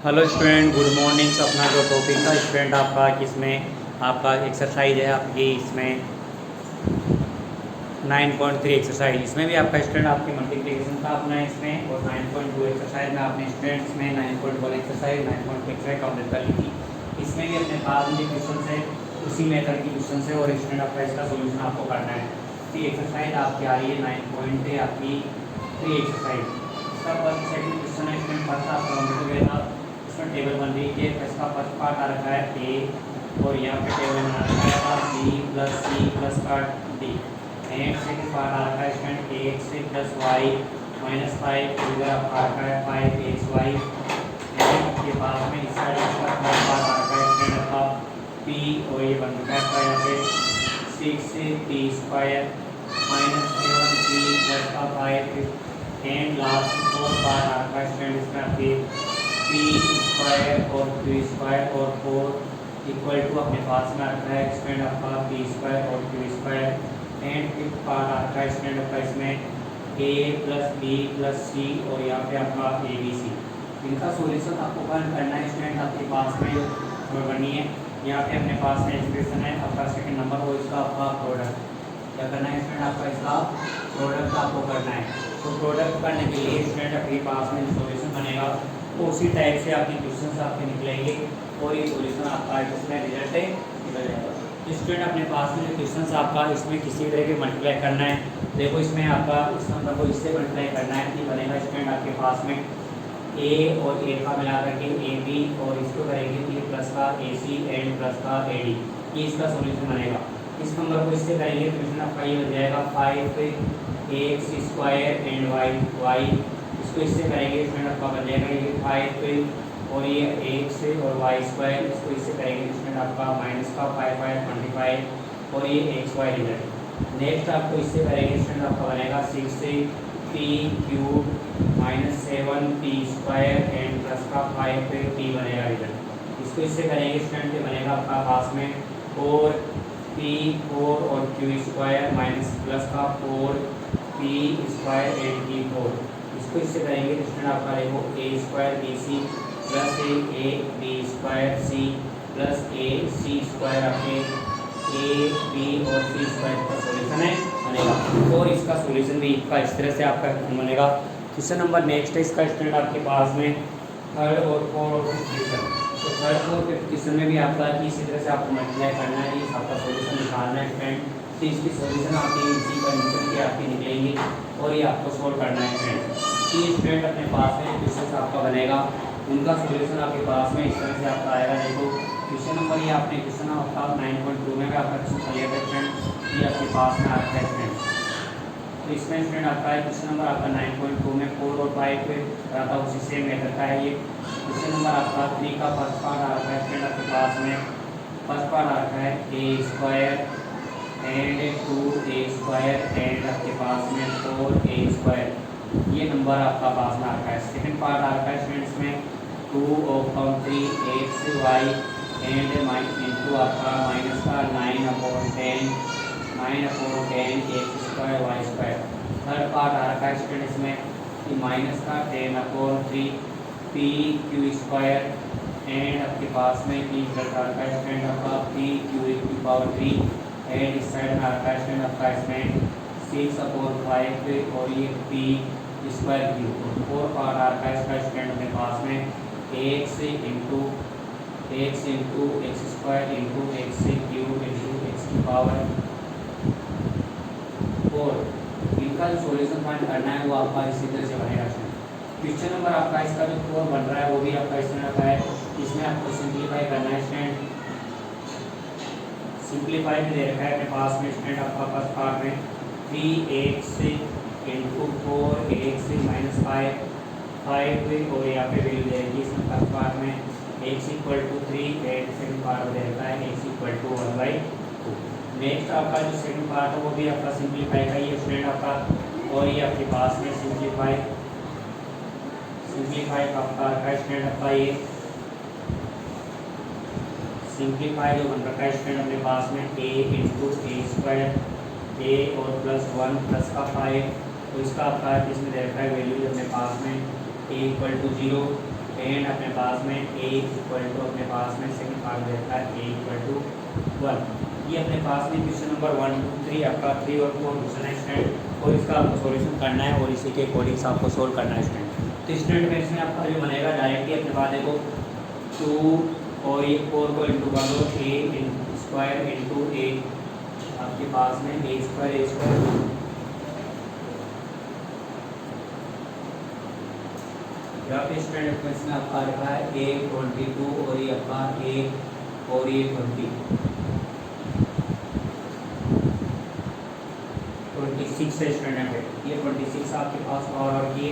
Hello student, good morning. अपना जो topic था स्टूडेंट आपका किसमें आपका एक्सरसाइज है आपकी इसमें 9.3 एक्सरसाइज। इसमें भी आपका स्टूडेंट आपकी मल्टीप्लिकेशन था अपना इसमें, और 9.2 एक्सरसाइज में आपने स्टूडेंट्स में 9.1 एक्सरसाइज 9.2 एक्सरसाइज कंप्लीट कर ली थी। इसमें भी अपने पास में क्वेश्चन है, उसी मेथड की क्वेश्चन है, और स्टूडेंट आपका इसका सोल्यूशन आपको करना है। तो एक्सरसाइज आपकी आ रही है 9.3 आपकी 3 एक्सरसाइज। इसका फर्स्ट सेकंड क्वेश्चन है स्टूडेंट, फर्स्ट आपका कंप्लीट हो गया था। इसमें टेबल बन रही है, इसका फर्स्ट पार्ट आ रखा है ए, और यहाँ पे टेबल बना रखा है B plus C plus part D. And second part आ रखा है student X plus Y minus 5, इधर आपका आ रखा है 5xy। एंड के बाद में इस साइड इसका थर्ड पार्ट आ रखा है स्टूडेंट आपका पी, और ये बन रखा है आपका यहाँ पे 6p square minus 7p plus का 5। एंड लास्ट फोर्थ पार्ट आ रखा है स्टूडेंट इसमें आपकी पी स्क्वायर और क्यू स्क्वायर और 4 इक्वल टू अपने पास में रखा है स्टूडेंट आपका पी स्क्वायर और Q square. And fifth part आ रखा है स्टूडेंट आपका इसमें A plus B plus C, और यहाँ पे आपका ए बी सी। इनका सॉल्यूशन आपको करना है स्टूडेंट आपके पास में जो बनी है। यहाँ पे अपने पास में एक्सप्रेशन है आपका सेकंड नंबर, और इसका आपका प्रोडक्ट क्या करना है स्टूडेंट, आपका इसका प्रोडक्ट आपको करना है। तो प्रोडक्ट करने के लिए स्टूडेंट आपके पास में सॉल्यूशन बनेगा, तो उसी टाइप से आपके क्वेश्चन आपके निकलेंगे, और ये सॉल्यूशन आपका इसमें रिजल्ट निकल जाएगा। स्टूडेंट अपने पास में जो क्वेश्चन आपका इसमें किसी तरह के मल्टीप्लाई करना है। देखो इसमें आपका इस नंबर को इससे मल्टीप्लाई करना है, ये बनेगा स्टूडेंट आपके पास में ए और ए का मिला करके ए बी, और इसको करेंगे तो ये प्लस का ए सी एंड प्लस का ए डी, ये इसका सॉल्यूशन बनेगा। इस नंबर को इससे करेंगे तो क्वेश्चन आपका ये बन जाएगा 5x स्क्वायर एंड वाई। इसको इससे करेंगे स्टूडेंट आपका बन जाएगा ये 5 और ये x और वाई स्क्वायर। इसको इससे करेंगे स्टूडेंट आपका माइनस का 5 और ये एक्स वाई रिजल्ट। नेक्स्ट आपको इससे करेंगे स्टूडेंट आपका बनेगा 6p cube minus 7p square and plus का 5p बनेगा रिजल्ट। इसको इससे करेंगे स्टूडेंट, ये बनेगा आपका पास में 4 और q स्क्वायर माइनस प्लस का 4p स्क्वायर एंड p 4। इसको इससे करेंगे तो स्टूडेंट आपका देखो A square B C plus A B square C plus A C square आपके ए बी और सी स्क्वायर का सॉल्यूशन है बनेगा। और इसका सॉल्यूशन भी इसका इस तरह से आपका बनेगा। क्वेश्चन नंबर नेक्स्ट है इसका स्टूडेंट आपके पास में थर्ड और फोर्थ और फिफ्थ क्वेश्चन। तो थर्ड और फिफ्थ क्वेश्चन में भी आपका इसी तरह से आपको मल्टीप्लाई करना है, इस आपका सॉल्यूशन निकालना है स्टूडेंट। तो इसकी सॉल्यूशन आपकी इसी कंडीशन की आपकी निकलेंगी, और ये आपको सोल्व करना है स्टूडेंट। ये स्टूडेंट अपने पास में क्वेश्चन आपका बनेगा, उनका सॉल्यूशन आपके पास में इस तरह से आपका आएगा। देखो क्वेश्चन नंबर ये आपने क्वेश्चन आपका 9.2 में आपका क्वेश्चन लिया था स्टूडेंट, ये आपके पास में आता है स्टूडेंट। तो इसमें स्टूडेंट आपका है क्वेश्चन नंबर आपका 9.2 में 4 और 5 पे आता है, उसी सेम मेथड का है ये। क्वेश्चन नंबर आपका 3 का फर्स्ट पार्ट आ रखा है स्टूडेंट आपके पास में, फर्स्ट पार्ट आ रखा है A square and 2a square and आपके पास में 4a स्क्वायर, ये नंबर आपका पास में आ रखा है। सेकंड पार्ट आ रखा है स्टूडेंट्स में 2/3xy एंड इंटू आपका माइनस का 9/10 x square Y square. Third part आ रखा है स्टूडेंट इसमें कि माइनस का 10/3 p क्यू स्क्वायर एंड आपके पास में p रिजल्ट आ रखा है स्टूडेंट आपका p क्यू की पावर 3 एंड इस साइड में आ रखा है स्टूडेंट आपका इसमें 6/5 और ये p square cube. Four part आ रखा है इसका स्टूडेंट अपने पास में x into X square into X cube into X की पावर 4। इनका जो सॉल्यूशन फाइंड करना है वो आपका इसी तरह से बनेगा स्टूडेंट। क्वेश्चन नंबर आपका इसका जो 4 बन रहा है वो भी आपका इस तरह का है। इसमें आपको सिंप्लीफाई करना है स्टूडेंट। सिंप्लीफाई में दे रखा है अपने पास में स्टूडेंट आपका फर्स्ट पार्ट में 3x इंटू 4x माइनस 5 और यहाँ पे वैल्यू देगी इसमें फर्स्ट पार्ट में x equal to 3 and second part में दे रखा है x इक्वल टू 1/2। नेक्स्ट आपका जो सेकंड पार्ट है वो भी आपका सिंप्लीफाई का ही है स्टूडेंट आपका, और ये आपके पास में सिंप्लीफाई आपका रखा है स्टूडेंट आपका ये सिंप्लीफाई जो बन रखा है स्टूडेंट अपने पास में a into A square a और प्लस 1 प्लस का 5, तो इसका आपका इसमें दे रखा है वैल्यू अपने पास में a इक्वल टू 0 एंड अपने पास में a इक्वल टू अपने पास में सेकंड पार्ट देता है a इक्वल टू 1। ये अपने पास में क्वेश्चन नंबर 1 2 3 आपका 3 और 4 क्वेश्चन है स्टूडेंट, और इसका आपको सॉल्यूशन करना है और इसी के अकॉर्डिंग आपको सोल्व करना है स्टूडेंट। तो स्टूडेंट में इसमें आपका जो बनेगा डायरेक्टली अपने पास देखो 2 और ये 4 को इंटू कर दो a स्क्वायर इंटू a, आपके पास में a स्क्वायर स्टूडेंट इसमें आपका रखा है a22 और ये आपका a और ये 26 है स्टूडेंट है, ये 26 आपके पास और ये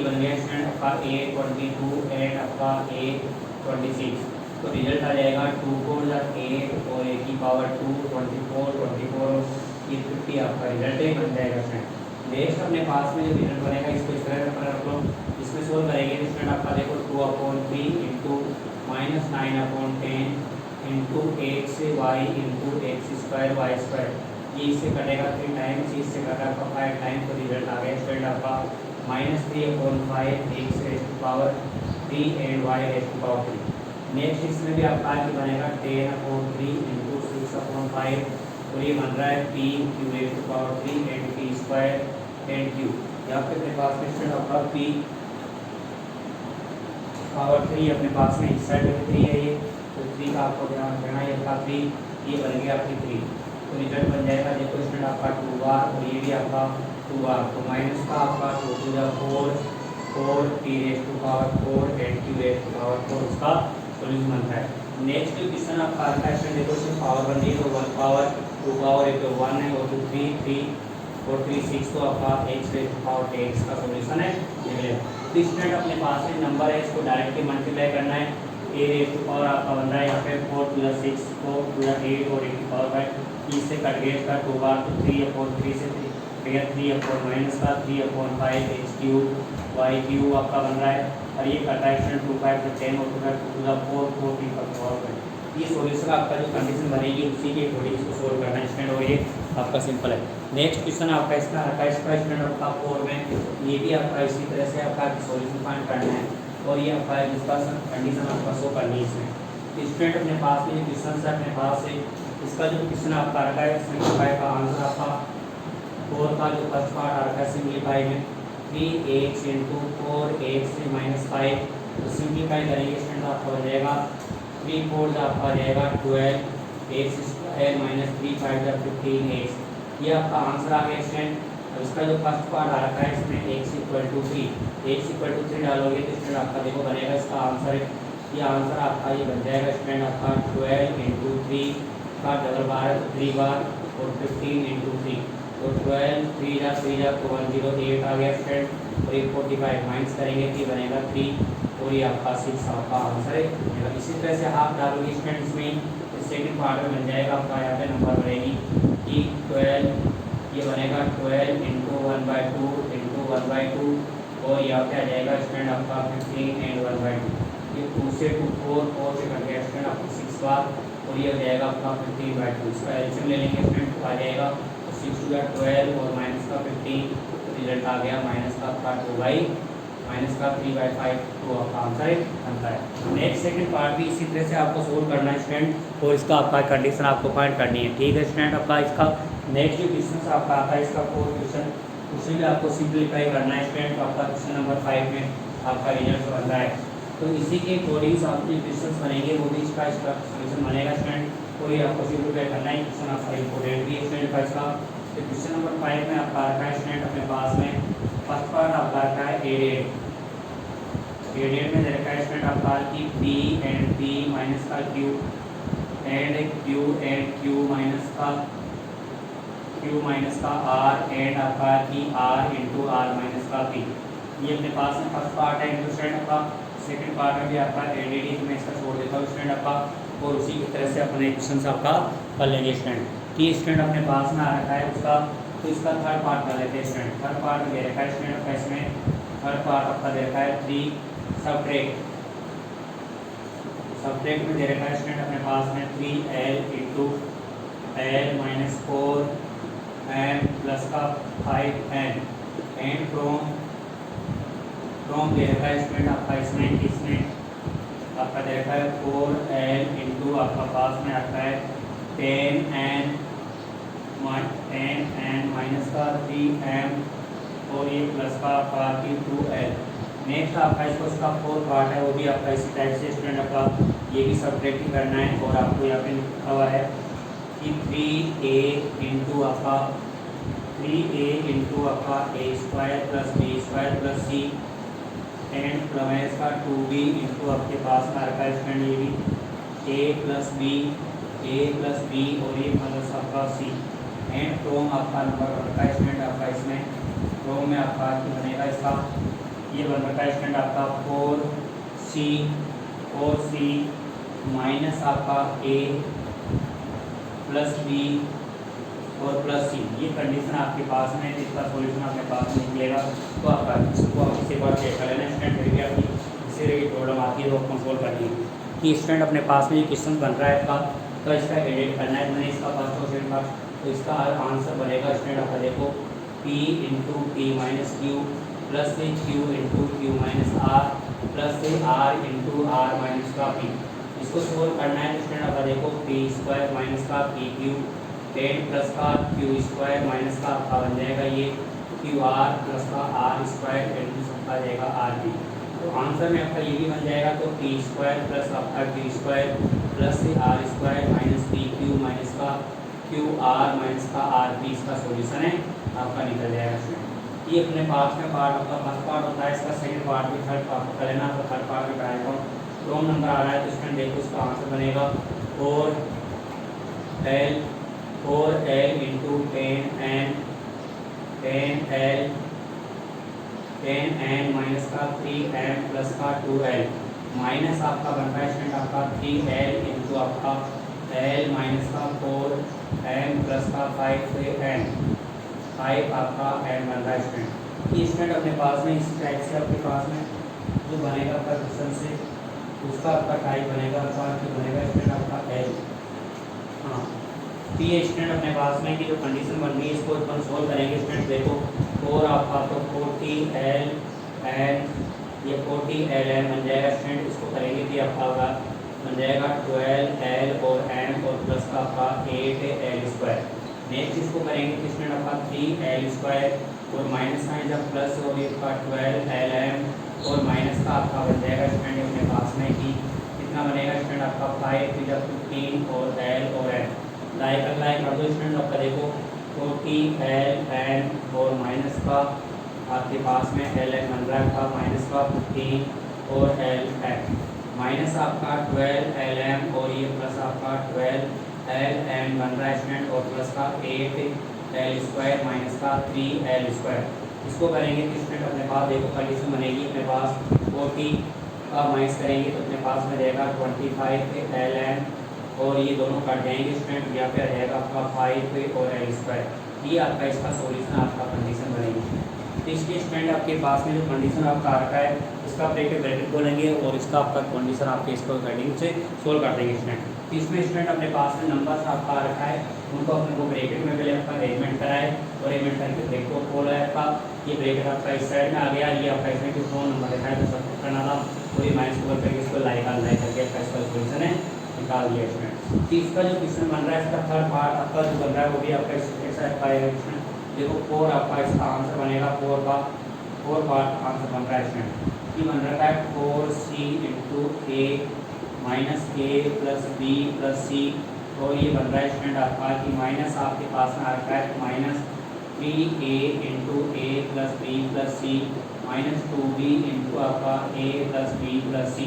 बन गया स्टूडेंट आपका a22 एंड आपका a26। तो रिजल्ट आ जाएगा 2 4 8 और a की पावर 2 24 ये 50 आपका रिजल्ट बन जाएगा स्टूडेंट। नेक्स्ट अपने पास में जो रिजल्ट बनेगा इसको इस तरह पर रख लो, इसमें सोल्व करेंगे तो स्टूडेंट आपका देखो 2/3 into -9/10 into x y into x square y square, ये इससे कटेगा 3 टाइम्स, इससे कटा आपका 5 टाइम्स, तो रिजल्ट आ गया स्टूडेंट आपका -3/5 x raise to power 3 and y raise to power 3। Next इसमें भी आपका बनेगा 10/3 इंटू 6/5 और ये बन रहा है p q raise to power 3 and p square and q। यहाँ पे अपने पास में स्टूडेंट आपका p पावर 3 अपने पास में इस साइड में 3 है ये, तो 3 का आपको ध्यान रखना, ये आपका 3 ये बन गया आपकी 3, तो रिजल्ट बन जाएगा देखो स्टूडेंट आपका 2 बार और ये भी आपका 2 बार, तो माइनस का आपका 2 to the 4 p raise to power 4 and q raise to power 4 उसका सॉल्यूशन बनता है। नेक्स्ट क्वेश्चन आपका आता है स्टूडेंट देखो इसमें पावर बन रही है, तो 1 पावर 2 पावर एक तो 1 है और 2 3 और 3 6, तो आपका x raise to power x का सॉल्यूशन है ये। तो स्टूडेंट अपने पास में नंबर है, इसको डायरेक्टली मल्टीप्लाई करना है, a रेज़ टू पावर आपका बन रहा है यहाँ पे 4 to the 6 4 to the 8 और 8 की पावर 5, 30 से कट गया इसका 2 बार, तो 3/3 से 3 माइनस का 3/5 h क्यूब y क्यूब आपका बन रहा है, और ये कटा है स्टूडेंट 2 5 से 10 और 2 to the 4 4 3 का पावर 5। ये सॉल्यूशन आपका जो कंडीशन बनेगी उसी के अकॉर्डिंग इसको सोल्व करना है स्टूडेंट, और ये आपका सिंपल है। नेक्स्ट क्वेश्चन आपका इसका रखा है स्टूडेंट आपका 4 में, ये भी आपका इसी तरह से आपका सॉल्यूशन फाइंड करना है और ये आपका जिसका कंडीशन आपका शो करनी है इसमें। तो स्टूडेंट अपने पास में क्वेश्चन है अपने पास से, इसका जो क्वेश्चन आपका रखा है सिंप्लीफाई का आंसर आपका 4 का जो फर्स्ट पार्ट आ रखा है सिंप्लीफाई में 3x इंटू 4x से -5, तो सिंप्लीफाई करेंगे स्टूडेंट आपका हो जाएगा 3 4 आपका आ जाएगा 12x स्क्वायर माइनस 3 5 15x, ये आपका आंसर आ गया स्टूडेंट। अब इसका जो फर्स्ट पार्ट आ रखा है इसमें x इक्वल टू 3 डालोगे तो स्टूडेंट आपका देखो बनेगा इसका आंसर है, ये आंसर आपका ये बन जाएगा स्टूडेंट आपका 12 इंटू 3 का डबल बार है तो 3 बार और 15 इंटू 3, तो 12 3 तो 108 आ गया स्टूडेंट, और ये 45 माइनस करेंगे तो ये बनेगा 3 और ये आपका 6 आपका आंसर है। इसी तरह से आप डालोगे स्टूडेंट इसमें सेकंड पार्ट में बन जाएगा आपका यहाँ पे नंबर बनेगी कि 12 ये बनेगा 12 इंटू 1/2 इंटू 1/2 और यहाँ पे आ जाएगा स्टूडेंट आपका 15 एंड 1/2, ये 2 से 2 4 से कट गया स्टूडेंट आपको 6 बार और ये हो जाएगा आपका 15/2, इसका एलसीएम ले लेंगे स्टूडेंट तो आ जाएगा 6 2 12 और माइनस का 15, तो रिजल्ट आ गया माइनस का आपका 2 माइनस का 3/5, तो आपका आंसर बनता है। नेक्स्ट सेकंड पार्ट भी इसी तरह से आपको सोल्व करना है स्टूडेंट, और इसका आपका कंडीशन आपको फाइंड करनी है, ठीक है स्टूडेंट। आपका इसका नेक्स्ट जो क्वेश्चन आपका आता है इसका 4th क्वेश्चन, उसे भी आपको सिंप्लीफाई करना है स्टूडेंट, तो आपका क्वेश्चन नंबर 5 में आपका रिजल्ट बन रहा है, तो इसी के अकॉर्डिंग आपके क्वेश्चन बनेंगे वो भी इसका सोल्यूशन बनेगा स्टूडेंट, और ये आपको सिंप्लीफाई करना है। क्वेश्चन आपका इंपॉर्टेंट भी है स्टूडेंट का इसका, तो क्वेश्चन नंबर 5 में आपका रखा है स्टूडेंट अपने पास में फर्स्ट पार्ट आपका रखा है एडेड में दे रखा है स्टूडेंट आपका कि p एंड p माइनस का q एंड q माइनस का r एंड आपका कि r इंटू r माइनस का p, ये अपने पास में फर्स्ट पार्ट है स्टूडेंट आपका। सेकंड पार्ट में भी आपका एडेड में इसका छोड़ देता हूँ स्टूडेंट आपका, और उसी की तरह से अपने क्वेश्चन आपका कर लेंगे स्टूडेंट। कि स्टूडेंट अपने पास में आ रखा है उसका, तो इसका थर्ड पार्ट कर लेते हैं स्टूडेंट। थर्ड पार्ट में दे रखा है स्टूडेंट आपका, इसमें थर्ड पार्ट आपका दे रखा है 3 सब्ट्रैक्ट में दे रखा है स्टूडेंट अपने पास में 3l into l minus 4m plus का 5n एंड फ्रॉम दे रखा है स्टूडेंट आपका इसमें आपका दे रखा है 4l इंटू आपका पास में आता है 10n माइनस का 3m और ये प्लस का आपका 2l। नेक्स्ट आपका इसका 4 पार्ट है, वो भी आपका इसी टाइप से स्टूडेंट आपका ये भी सब्ट्रैक्ट ही करना है। और आपको यहाँ पे लिखा हुआ है कि 3a इंटू आपका a square plus b square plus c and प्रमेय का 2b इंटू आपके पास में रखा है स्टूडेंट ये भी a प्लस b और ये प्लस आपका c एंड फ्रॉम आपका नंबर रखा है स्टूडेंट आपका इसमें फ्रॉम में आपका बनेगा इसका ये बन रखा है स्टूडेंट आपका 4c माइनस आपका a प्लस b और प्लस सी। ये कंडीशन आपके पास में, इसका सॉल्यूशन आपके पास में निकलेगा। तो आपका इसको इसी बार चेक कर लेना स्टूडेंट, फिर भी आपकी इससे प्रॉब्लम आती है तो आपको सोल्व करनी है कि स्टूडेंट अपने पास में ये क्वेश्चन बन रहा है आपका, तो इसका एडिट करना है। मैंने इसका फर्स्ट क्वेश्चन का तो इसका आंसर बनेगा स्टूडेंट आपका देखो p into T minus Q plus से q into Q minus R plus से r इंटू आर माइनस का p। इसको सोल्व करना है तो स्टूडेंट आपका देखो p स्क्वायर माइनस का p क्यू 10 प्लस का क्यू स्क्वायर माइनस का आपका बन जाएगा ये क्यू आर प्लस का आर स्क्वायर इंटू सबका जाएगा आर बी। तो आंसर में आपका ये भी बन जाएगा तो टी स्क्वायर प्लस आपका क्यू स्क्वायर प्लस से R square minus P Q minus का क्यू आर माइनस का आर बी इसका सॉल्यूशन है आपका निकल जाएगा। ये अपने पास में पार्ट आपका फर्स्ट पार्ट होता है, इसका सेकंड पार्ट भी थर्ड पार्ट कर लेना। तो थर्ड पार्ट में कराएगा दो नंबर आ रहा है तो इसमें देखो इसका आंसर बनेगा 4l इंटू 10n माइनस का 3m प्लस का 2l माइनस आपका बन रहा है स्टूडेंट आपका 3l इंटू आपका l माइनस का 4m प्लस का 5n 5 आपका m बन रहा है स्टूडेंट। ये स्टूडेंट अपने पास में इस टाइप से आपके पास में जो बनेगा आपका क्वेश्चन से उसका आपका टाइप बनेगा आपका बनेगा स्टूडेंट आपका l। हाँ तो ये स्टूडेंट अपने पास में की जो कंडीशन बन रही है इसको अपन सोल्व करेंगे स्टूडेंट। देखो 4 आपका तो 40l n ये 40l n बन जाएगा स्टूडेंट। इसको करेंगे कि आपका होगा बन जाएगा 12l और m और प्लस का आपका 8l स्क्वायर। नेक्स्ट इसको करेंगे कि स्टूडेंट आपका 3l स्क्वायर और माइनस साइन जब प्लस और ये आपका 12l m और माइनस का आपका बन जाएगा स्टूडेंट अपने पास में कि कितना बनेगा स्टूडेंट आपका 5 जब 15 और l और m लाइक कर दो स्टूडेंट। आपका देखो 40l n और माइनस का आपके पास में l n बन रहा है माइनस का 15 और l m माइनस आपका 12l m और ये प्लस आपका 12l m बन रहा है स्टूडेंट और प्लस का 8l स्क्वायर माइनस का 3l स्क्वायर। इसको करेंगे तो स्टूडेंट अपने पास देखो कंडीशन बनेगी अपने पास 40 का माइनस करेंगे तो अपने पास में रहेगा 25l n और ये दोनों कट जाएंगे स्टूडेंट। यहाँ पे रहेगा आपका 5 और l स्क्वायर। ये आपका इसका सॉल्यूशन आपका कंडीशन बनेगी। तो इसके स्टूडेंट आपके पास में जो कंडीशन आपका रखा है इसका ब्रैकेट बोलेंगे और इसका आपका कंडीशन आपके इसको अकॉर्डिंग से सोल्व कर देंगे स्टूडेंट। तो इसमें स्टूडेंट अपने पास में नंबर आपका रखा है उनको अपने को ब्रैकेट में पहले आपका अरेंजमेंट कराए और अरेंजमेंट करके ब्रेक को खोला है आपका। ये ब्रैकेट आपका इस साइड में आ गया, ये आपका इसमें जो फोन नंबर रखा है तो सब करना था और ये माइनस को करके इसको लाइक करके आपका इसका सॉल्यूशन है निकाल दिया स्टूडेंट। तो इसका जो क्वेश्चन बन रहा है इसका थर्ड पार्ट आपका जो बन रहा है वो भी आपका ऐसा पाएगा स्टूडेंट। देखो 4 आपका इसका आंसर बनेगा 4 पार्ट आंसर बन रहा है स्टूडेंट। ये बन रहा है 4c into a minus a plus b plus c और ये बन रहा है स्टूडेंट आपका कि माइनस आपके पास में आ रखा है minus 3a into a plus b plus c minus 2b into आपका a plus b plus c।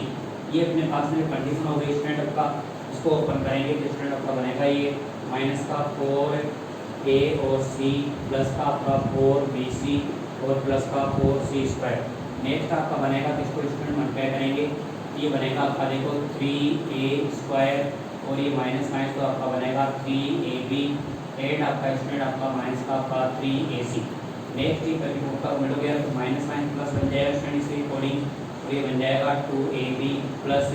ये अपने पास में कंडीशन हो गई स्टूडेंट आपका। इसको ओपन करेंगे तो स्टूडेंट आपका बनेगा ये माइनस का 4a और c प्लस का आपका 4bc और प्लस का 4c स्क्वायर। नेक्स्ट आपका बनेगा तो इसको स्टूडेंट मल्टीप्लाई करेंगे ये बनेगा आपका देखो 3a स्क्वायर और ये माइनस माइनस तो आपका बनेगा 3ab एंड आपका स्टूडेंट आपका माइनस का आपका 3ac। नेक्स्ट ये करके आपका मिल गया तो माइनस माइनस प्लस बन जाएगा स्टूडेंट इसके अकॉर्डिंग तो ये बन जाएगा 2ab plus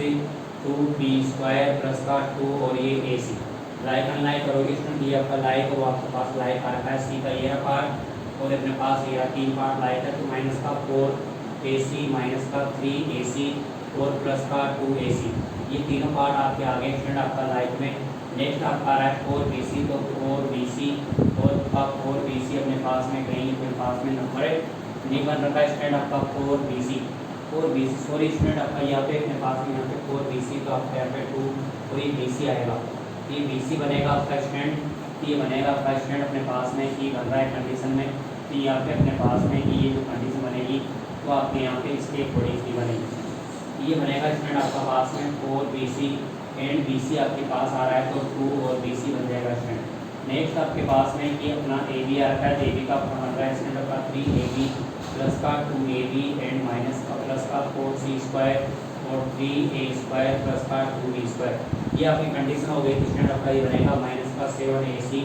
2b square plus का 2 और ये ac। लाइक अनलाइक करोगे स्टूडेंट ये आपका लाइक और आपके पास लाइक आ रखा है सी का ये पार्ट और अपने पास ये 3 पार्ट लाइक है तो माइनस का 4 AC माइनस का 3AC और प्लस का 2AC, ये तीनों पार्ट आपके आगे स्टूडेंट आपका लाइफ में। नेक्स्ट आपका आ रहा है 4BC, तो 4BC और 4BC अपने पास में कहीं अपने पास में नंबर है नहीं बन रखा है स्टूडेंट आपका 4BC सॉरी स्टूडेंट आपका यहाँ पे अपने पास में यहाँ पे 4BC, तो आपका यहाँ पे 2 और ये BC आएगा, ये BC बनेगा आपका स्टूडेंट, ये बनेगा आपका स्टूडेंट अपने पास में ये बन रहा है कंडीशन में, तो यहाँ पे अपने पास में ये जो कंडीशन बनेगी तो आपके यहाँ पे इसके थोड़ी सी बनेगी, ये बनेगा स्टूडेंट आपका पास में 4BC एंड BC आपके पास आ रहा है तो 2 और BC बन जाएगा स्टूडेंट। नेक्स्ट आपके पास में ये अपना AB आ रहा है, तो AB का अपना बन रहा है इसमें आपका 3AB प्लस का 2AB एंड माइनस का प्लस का 4C² और 3A² प्लस का 2B², ये आपकी कंडीशन हो गई स्टूडेंट आपका, ये बनेगा माइनस का 7AC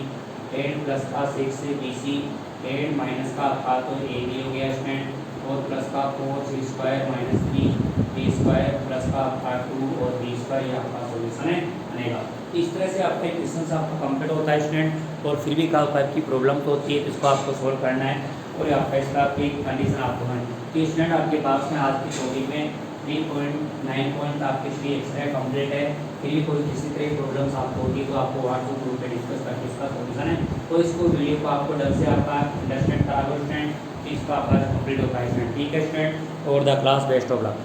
एंड प्लस का 6BC एंड माइनस का आपका तो AB हो गया स्टूडेंट और प्लस का 4C² माइनस 3A² प्लस का आपका 2 और B², ये आपका सोल्यूशन है बनेगा। इस तरह से आपका क्वेश्चन आपका कंप्लीट होता है स्टूडेंट, और फिर भी काल टाइप की प्रॉब्लम तो होती है तो इसको आपको सोल्व करना है और आपका इसका आपकी कंडीशन आपको है। तो स्टूडेंट आपके पास में आज की टॉपिक में 3.9 पॉइंट आपके फ्री एक्सरे कंप्लीट है। फिर भी कोई किसी तरह की प्रॉब्लम्स आपको होगी तो आपको व्हाट्सएप ग्रुप पे डिस्कस करके इसका सोल्यूशन है, तो इसको वीडियो को आपको डर से आपका अंडरस्टैंड करा दो स्टूडेंट, इसका आपका कंप्लीट होता है स्टूडेंट। ठीक है स्टूडेंट, और the class best of luck.